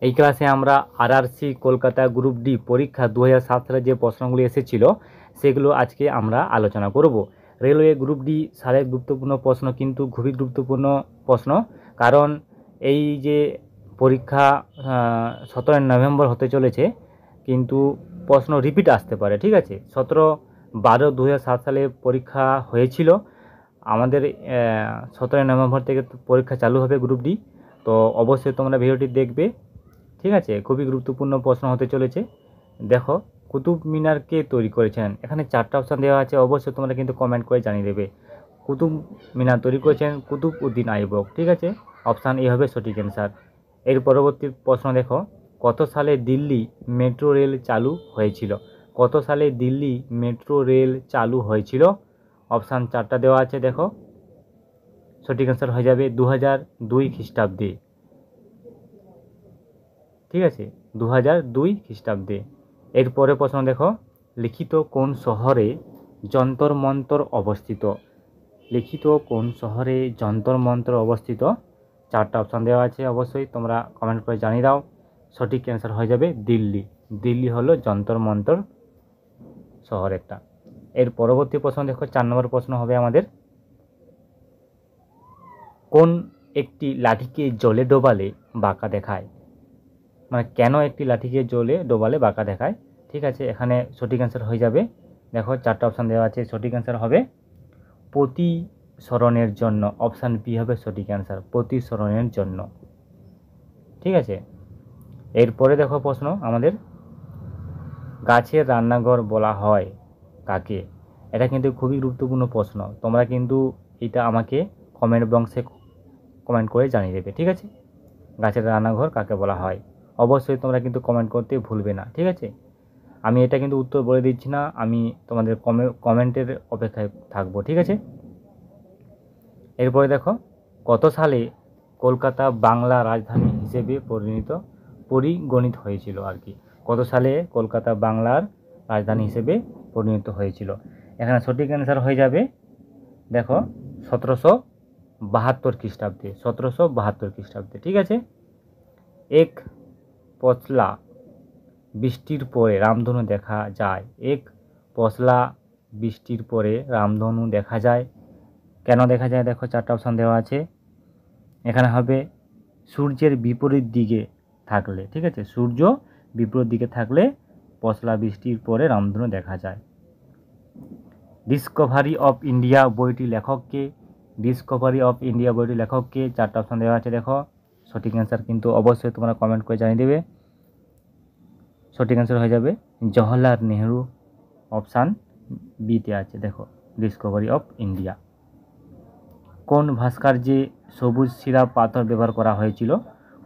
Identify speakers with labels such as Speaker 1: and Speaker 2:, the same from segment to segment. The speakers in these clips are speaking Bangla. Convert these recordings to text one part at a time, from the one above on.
Speaker 1: এই ক্লাসে আমরা আরআরসি কলকাতা গ্রুপ ডি পরীক্ষা 2007 সালে যে প্রশ্নগুলি এসেছিল সেগুলো আজকে আমরা আলোচনা করব। রেলওয়ে গ্রুপ ডি সালের গুরুত্বপূর্ণ প্রশ্ন, কিন্তু খুবই গুরুত্বপূর্ণ প্রশ্ন, কারণ এই যে পরীক্ষা 17 নভেম্বর হতে চলেছে, কিন্তু প্রশ্ন রিপিট আসতে পারে। ঠিক আছে, 17/12/2007 সালে পরীক্ষা হয়েছিল আমাদের। 17 নভেম্বর থেকে পরীক্ষা চালু হবে গ্রুপ ডি। তো অবশ্যই তোমরা ভিডিওটি দেখবে। ঠিক আছে, খুবই গুরুত্বপূর্ণ প্রশ্ন হতে চলেছে। দেখো, কুতুব মিনার কে তৈরি করেছেন? এখানে 4টা অপশান দেওয়া আছে, অবশ্যই তোমরা কিন্তু কমেন্ট করে জানিয়ে দেবে। কুতুব মিনার তৈরি করেছেন কুতুব উদ্দিন আইবক। ঠিক আছে, অপশান এ হবে সঠিক অ্যান্সার। এর পরবর্তী প্রশ্ন দেখো, কত সালে দিল্লি মেট্রো রেল চালু হয়েছিল? কত সালে দিল্লি মেট্রো রেল চালু হয়েছিল? অপশান 4টা দেওয়া আছে, দেখো সঠিক অ্যান্সার হয়ে যাবে 2002 খ্রিস্টাব্দে। ঠিক আছে, 2002 খ্রিস্টাব্দে। এরপরে প্রশ্ন দেখো, লিখিত কোন শহরে যন্তর মন্তর অবস্থিত? লিখিত কোন শহরে যন্তর মন্তর অবস্থিত? 4টা অপশান দেওয়া আছে, অবশ্যই তোমরা কমেন্ট করে জানিয়ে দাও। সঠিক অ্যান্সার হয়ে যাবে দিল্লি। দিল্লি হলো যন্তর মন্তর শহর একটা। এর পরবর্তী প্রশ্ন দেখো, 4 নম্বর প্রশ্ন হবে আমাদের, কোন একটি লাঠিকে জলে ডোবালে বাঁকা দেখায়? মানে কেন একটি লাঠিকে জলে ডোবালে বাঁকা দেখায়? ঠিক আছে, এখানে সঠিক অ্যান্সার হয়ে যাবে, দেখো 4টা অপশান দেওয়া আছে, সঠিক অ্যান্সার হবে প্রতিসরণের জন্য। অপশান বি হবে সঠিক অ্যান্সার, প্রতিসরণের জন্য। ঠিক আছে, এরপরে দেখো প্রশ্ন আমাদের, গাছের রান্নাঘর বলা হয় কাকে? এটা কিন্তু খুবই গুরুত্বপূর্ণ প্রশ্ন, তোমরা কিন্তু এটা আমাকে কমেন্ট বক্সে কমেন্ট করে জানিয়ে দেবে। ঠিক আছে, গাছের রান্নাঘর কাকে বলা হয়? অবশ্যই তোমরা কিন্তু কমেন্ট করতে ভুলবে না। ঠিক আছে, আমি এটা কিন্তু উত্তর বলে দিচ্ছি না, আমি তোমাদের কমেন্টের অপেক্ষায় থাকবো। ঠিক আছে, এরপরে দেখো, কত সালে কলকাতা বাংলা রাজধানী হিসেবে পরিগণিত হয়েছিল আর কি? কত সালে কলকাতা বাংলার রাজধানী হিসেবে পরিণত হয়েছিল? এখানে সঠিক অ্যান্সার হয়ে যাবে, দেখো 1772 খ্রিস্টাব্দে। 1772 খ্রিস্টাব্দে। ঠিক আছে, এক পশলা বৃষ্টির পরে রামধনু দেখা যায়। এক পশলা বৃষ্টির পরে রামধনু দেখা যায়, কেন দেখা যায়? দেখো 4টা অপশান দেওয়া আছে, এখানে হবে সূর্যের বিপরীত দিকে থাকলে। ঠিক আছে, সূর্য বিপরীত দিকে থাকলে পশলা বৃষ্টির পরে রামধনু দেখা যায়। ডিসকভারি অফ ইন্ডিয়া বইটির লেখককে? ডিসকভারি অফ ইন্ডিয়া বইটির লেখককে? 4টা অপশান দেওয়া আছে, দেখো সঠিক অ্যান্সার কিন্তু অবশ্যই তোমরা কমেন্ট করে জানিয়ে দেবে। সঠিক অ্যান্সার হয়ে যাবে জওহরলাল নেহরু। অপশান বিতে আছে, দেখো ডিসকভারি অফ ইন্ডিয়া। কোন ভাস্কর্যে সবুজ শিলা পাথর ব্যবহার করা হয়েছিল?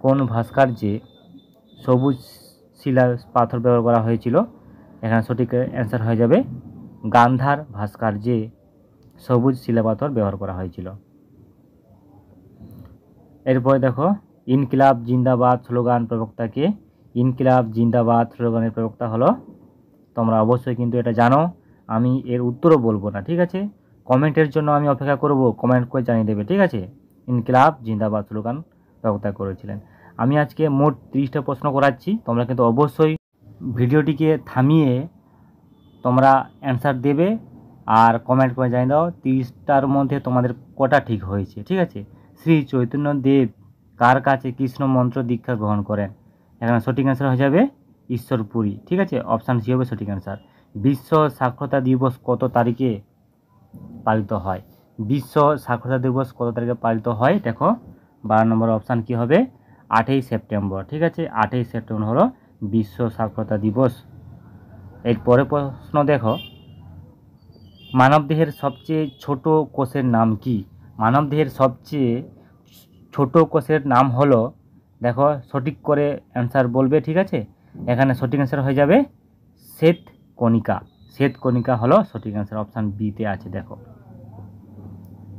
Speaker 1: কোন ভাস্কর্যে সবুজ শিলা পাথর ব্যবহার করা হয়েছিল? এখানে সঠিক অ্যান্সার হয়ে যাবে গান্ধার ভাস্কর্যে সবুজ শিলা পাথর ব্যবহার করা হয়েছিল। এরপরে দেখো, ইনকিলাব জিন্দাবাদ স্লোগান প্রবক্তাকে? ইনকিলাব জিন্দাবাদ স্লোগানের প্রবক্তা হলো, তোমরা অবশ্যই কিন্তু এটা জানো, আমি এর উত্তরও বলবো না। ঠিক আছে, কমেন্টের জন্য আমি অপেক্ষা করব, কমেন্ট করে জানিয়ে দেবে। ঠিক আছে, ইনকিলাব জিন্দাবাদ স্লোগান প্রবক্তা করেছিলেন। আমি আজকে মোট 30টা প্রশ্ন করাচ্ছি, তোমরা কিন্তু অবশ্যই ভিডিওটিকে থামিয়ে তোমরা অ্যান্সার দেবে আর কমেন্ট করে জানিয়ে দাও 30টার মধ্যে তোমাদের কটা ঠিক হয়েছে। ঠিক আছে, শ্রী চৈতন্য দেব কার কাছে কৃষ্ণ মন্ত্র দীক্ষা গ্রহণ করেন? এখানে সঠিক অ্যান্সার হয়ে যাবে ঈশ্বরপুরী। ঠিক আছে, অপশান সি হবে সঠিক অ্যান্সার। বিশ্ব সাক্ষরতা দিবস কত তারিখে পালিত হয়? বিশ্ব সাক্ষরতা দিবস কত তারিখে পালিত হয়? দেখো 12 নম্বর অপশান কি হবে? 8ই সেপ্টেম্বর। ঠিক আছে, 8ই সেপ্টেম্বর হলো বিশ্ব সাক্ষরতা দিবস। এরপরে প্রশ্ন দেখো, মানবদেহের সবচেয়ে ছোট কোষের নাম কি? মানবদেহের সবচেয়ে ছোট কোষের নাম হলো, দেখো সঠিক করে অ্যান্সার বলবে। ঠিক আছে, এখানে সঠিক অ্যান্সার হয়ে যাবে শ্বেত কণিকা। শ্বেত কণিকা হলো সঠিক অ্যান্সার, অপশান বিতে আছে। দেখো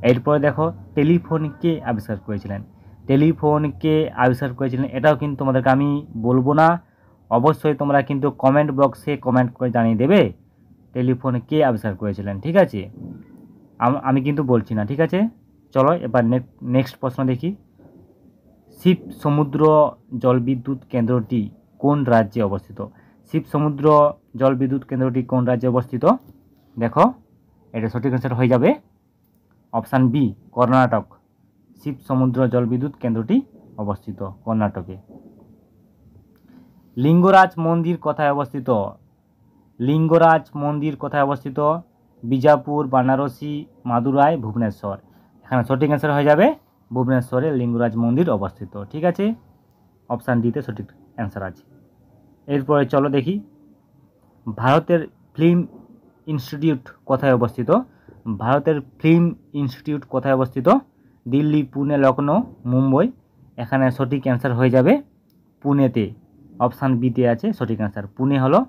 Speaker 1: এরপরে দেখো, টেলিফোন কে আবিষ্কার করেছিলেন? টেলিফোনকে আবিষ্কার করেছিলেন এটাও কিন্তু তোমাদেরকে আমি বলবো না, অবশ্যই তোমরা কিন্তু কমেন্ট বক্সে কমেন্ট করে জানিয়ে দেবে টেলিফোন কে আবিষ্কার করেছিলেন। ঠিক আছে, আমি কিন্তু বলছি না। ঠিক আছে, চলো এবার নেক্সট প্রশ্ন দেখি, শিব সমুদ্র জলবিদ্যুৎ কেন্দ্রটি কোন রাজ্যে অবস্থিত? শিব সমুদ্র জলবিদ্যুৎ কেন্দ্রটি কোন রাজ্যে অবস্থিত? দেখো, এটা সঠিক অ্যান্সার হয়ে যাবে অপশান বি, কর্ণাটক। শিব সমুদ্র জলবিদ্যুৎ কেন্দ্রটি অবস্থিত কর্ণাটকে। লিঙ্গরাজ মন্দির কোথায় অবস্থিত? লিঙ্গরাজ মন্দির কোথায় অবস্থিত? বিজাপুর, বানারসি, মাদুরাই, ভুবনেশ্বর। এখানে সঠিক অ্যান্সার হয়ে যাবে ভুবনেশ্বরে লিঙ্গরাজ মন্দির অবস্থিত। ঠিক আছে, অপশান ডিতে সঠিক অ্যান্সার আছে। এরপরে চলো দেখি, ভারতের ফিল্ম ইনস্টিটিউট কোথায় অবস্থিত? ভারতের ফিল্ম ইনস্টিটিউট কোথায় অবস্থিত? দিল্লি, পুনে, লখনৌ, মুম্বই। এখানে সঠিক অ্যান্সার হয়ে যাবে পুনেতে। অপশান বিতে আছে সঠিক অ্যান্সার। পুনে হলো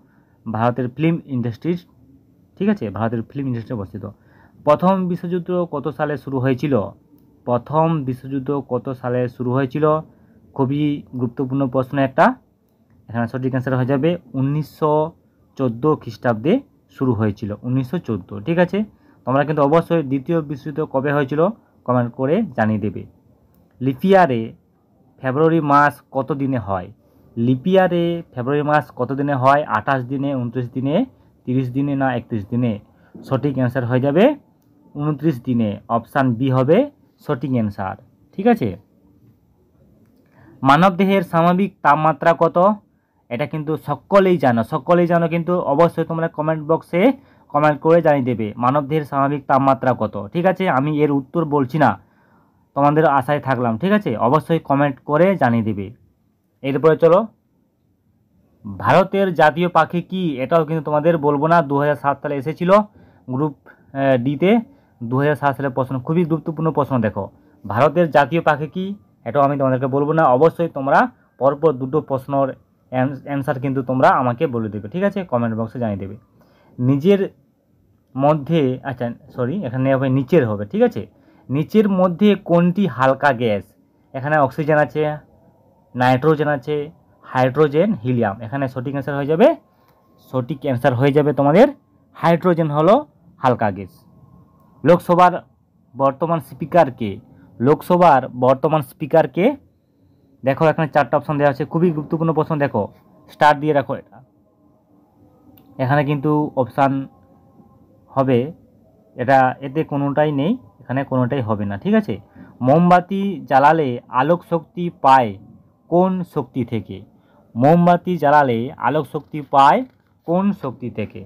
Speaker 1: ভারতের ফিল্ম ইন্ডাস্ট্রিজ। ঠিক আছে, ভারতের ফিল্ম ইন্ডাস্ট্রি অবস্থিত। প্রথম বিশ্বযুদ্ধ কত সালে শুরু হয়েছিল? প্রথম বিশ্বযুদ্ধ কত সালে শুরু হয়েছিল? খুবই গুরুত্বপূর্ণ প্রশ্ন একটা। এখানে সঠিক অ্যান্সার হয়ে যাবে 1914 খ্রিস্টাব্দে শুরু হয়েছিল, 1914। ঠিক আছে, তোমরা কিন্তু অবশ্যই দ্বিতীয় বিশ্বযুদ্ধ কবে হয়েছিল কমেন্ট করে জানিয়ে দেবে। লিপিয়ারে ফেব্রুয়ারি মাস কত দিনে হয়? লিপিয়ারে ফেব্রুয়ারি মাস কত দিনে হয়? 28 দিনে, 29 দিনে, 30 দিনে না 31 দিনে? সঠিক অ্যান্সার হয়ে যাবে 29 দিনে। অপশান বি হবে সঠিক অ্যান্সার। ঠিক আছে, মানবদেহের স্বাভাবিক তাপমাত্রা কত? এটা কিন্তু সকলেই জানো, কিন্তু অবশ্যই তোমরা কমেন্ট বক্সে কমেন্ট করে জানিয়ে দেবে মানবদেহের স্বাভাবিক তাপমাত্রা কত। ঠিক আছে, আমি এর উত্তর বলছি না, তোমাদের আশায় থাকলাম। ঠিক আছে, অবশ্যই কমেন্ট করে জানিয়ে দেবে। এরপরে চলো, ভারতের জাতীয় পাখি কি? এটাও কিন্তু তোমাদের বলবো না, 2007 সালে এসেছিল গ্রুপ ডিতে। 2007 সালের প্রশ্ন, খুবই গুরুত্বপূর্ণ প্রশ্ন। দেখো, ভারতের জাতীয় পাখি কি? এটাও আমি তোমাদেরকে বলবো না। অবশ্যই তোমরা পরপর দুটো প্রশ্নের অ্যান্সার কিন্তু তোমরা আমাকে বলে দেবে। ঠিক আছে, কমেন্ট বক্সে জানিয়ে দেবে। নিজের মধ্যে, আচ্ছা সরি, এখানে হবে নিচের হবে। ঠিক আছে, নিচের মধ্যে কোনটি হালকা গ্যাস? এখানে অক্সিজেন আছে, নাইট্রোজেন আছে, হাইড্রোজেন, হিলিয়াম। এখানে সঠিক অ্যান্সার হয়ে যাবে, সঠিক অ্যান্সার হয়ে যাবে তোমাদের হাইড্রোজেন হলো হালকা গ্যাস। লোকসভার বর্তমান স্পিকার কে? লোকসভার বর্তমান স্পিকার কে? দেখো, এখানে 4টা অপশন দেওয়া আছে, খুবই গুরুত্বপূর্ণ প্রশ্ন। দেখো, স্টার দিয়ে রাখো এটা। এখানে কিন্তু অপশান হবে, এটা এতে কোনোটাই নেই, এখানে কোনোটাই হবে না। ঠিক আছে, মোমবাতি জ্বালালে আলোক শক্তি পায় কোন শক্তি থেকে? মোমবাতি জ্বালালে আলোক শক্তি পায় কোন শক্তি থেকে?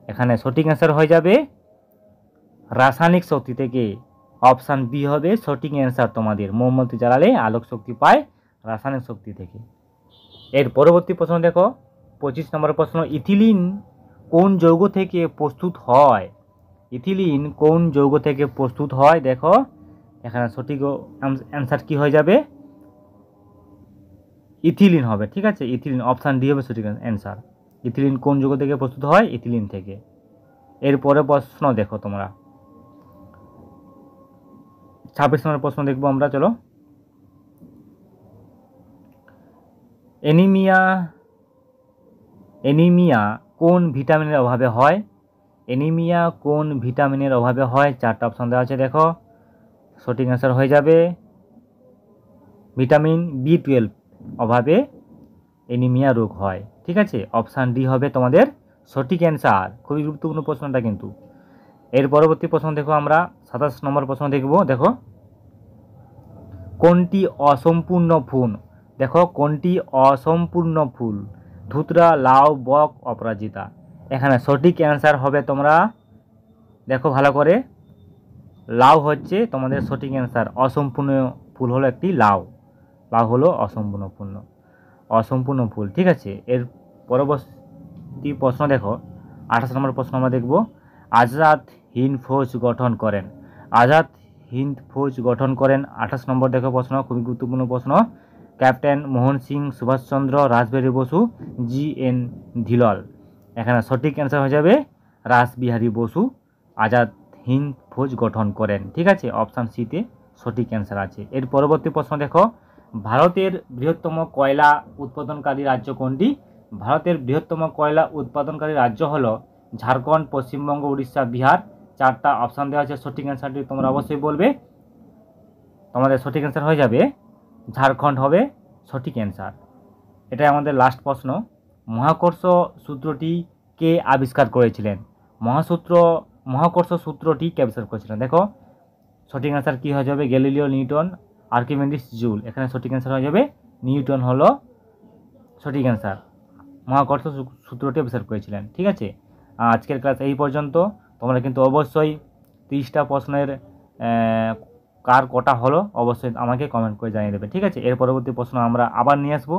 Speaker 1: এখানে সঠিক অ্যান্সার হয়ে যাবে রাসায়নিক শক্তি থেকে। অপশান বি হবে সঠিক অ্যান্সার তোমাদের, মোমবাতি জ্বালালে আলোক শক্তি পায় রাসায়নিক শক্তি থেকে। এর পরবর্তী প্রশ্ন দেখো, 25 নম্বর প্রশ্ন, ইথিলিন কোন যৌগ থেকে প্রস্তুত হয়? ইথিলিন কোন যৌগ থেকে প্রস্তুত হয়? দেখো, এখানে সঠিক অ্যান্সার কি হয়ে যাবে? ইথিলিন হবে। ঠিক আছে, ইথিলিন, অপশান ডি হবে সঠিক অ্যান্সার। ইথিলিন কোন যৌগ থেকে প্রস্তুত হয়? ইথিলিন থেকে। এরপরে প্রশ্ন দেখো তোমরা, 26 নম্বর প্রশ্ন দেখবো আমরা। চলো, অ্যানিমিয়া কোন ভিটামিনের অভাবে হয়? অ্যানিমিয়া কোন ভিটামিনের অভাবে হয়? 4টা অপশন দেওয়া আছে। দেখো, সঠিক অ্যান্সার হয়ে যাবে ভিটামিন B12 অভাবে অ্যানিমিয়া রোগ হয়। ঠিক আছে, অপশান ডি হবে তোমাদের সঠিক অ্যান্সার। খুবই গুরুত্বপূর্ণ প্রশ্নটা কিন্তু। এর পরবর্তী প্রশ্ন দেখো আমরা, 27 নম্বর প্রশ্ন দেখব। দেখো, কোনটি অসম্পূর্ণ ফুল? দেখো, কোনটি অসম্পূর্ণ ফুল? ধুতরা, লাউ, বক, অপরাজিতা। এখানে সঠিক অ্যান্সার হবে তোমরা দেখো ভালো করে, লাউ হচ্ছে তোমাদের সঠিক অ্যান্সার। অসম্পূর্ণ ফুল হলো একটি লাউ, লাউ হলো অসম্পূর্ণ ফুল। ঠিক আছে, এর পরবর্তী প্রশ্ন দেখো, 28 নম্বর প্রশ্ন আমরা দেখব। আজাদ হিন্দ ফৌজ গঠন করেন? আজাদ হিন্দ ফৌজ গঠন করেন 28 নম্বর দেখো প্রশ্ন, খুবই গুরুত্বপূর্ণ প্রশ্ন। Captain Mohan Singh, Subhash Chandra, Rashbehari Basu, GN ধিলল। এখানে সঠিক অ্যান্সার হয়ে যাবে রাসবিহারী বসু আজাদ হিন্দ ফৌজ গঠন করেন। ঠিক আছে, অপশান সিতে সঠিক অ্যান্সার আছে। এর পরবর্তী প্রশ্ন দেখো, ভারতের বৃহত্তম কয়লা উৎপাদনকারী রাজ্য কোনটি? ভারতের বৃহত্তম কয়লা উৎপাদনকারী রাজ্য হলো ঝাড়খণ্ড, পশ্চিমবঙ্গ, উড়িষ্যা, বিহার। 4টা অপশান দেওয়া আছে, সঠিক অ্যান্সারটি তোমরা অবশ্যই বলবে। তোমাদের সঠিক অ্যান্সার হয়ে যাবে ঝাড়খণ্ড হবে সঠিক অ্যান্সার। এটাই আমাদের লাস্ট প্রশ্ন। মহাকর্ষ সূত্রটি কে আবিষ্কার করেছিলেন? মহাকর্ষ সূত্রটি কে আবিষ্কার করেছিলেন? দেখো সঠিক অ্যান্সার কী হয়ে যাবে? Galileo, Newton, Archimedes, joule. এখানে সঠিক অ্যান্সার হয়ে যাবে নিউটন হলো সঠিক অ্যান্সার। মহাকর্ষ সূত্রটি আবিষ্কার করেছিলেন। ঠিক আছে, আজকের ক্লাস এই পর্যন্ত। তোমরা কিন্তু অবশ্যই 30টা প্রশ্নের কার কটা হলো অবশ্যই আমাকে কমেন্ট করে জানিয়ে দেবে। ঠিক আছে, এর পরবর্তী প্রশ্ন আমরা আবার নিয়ে আসবো।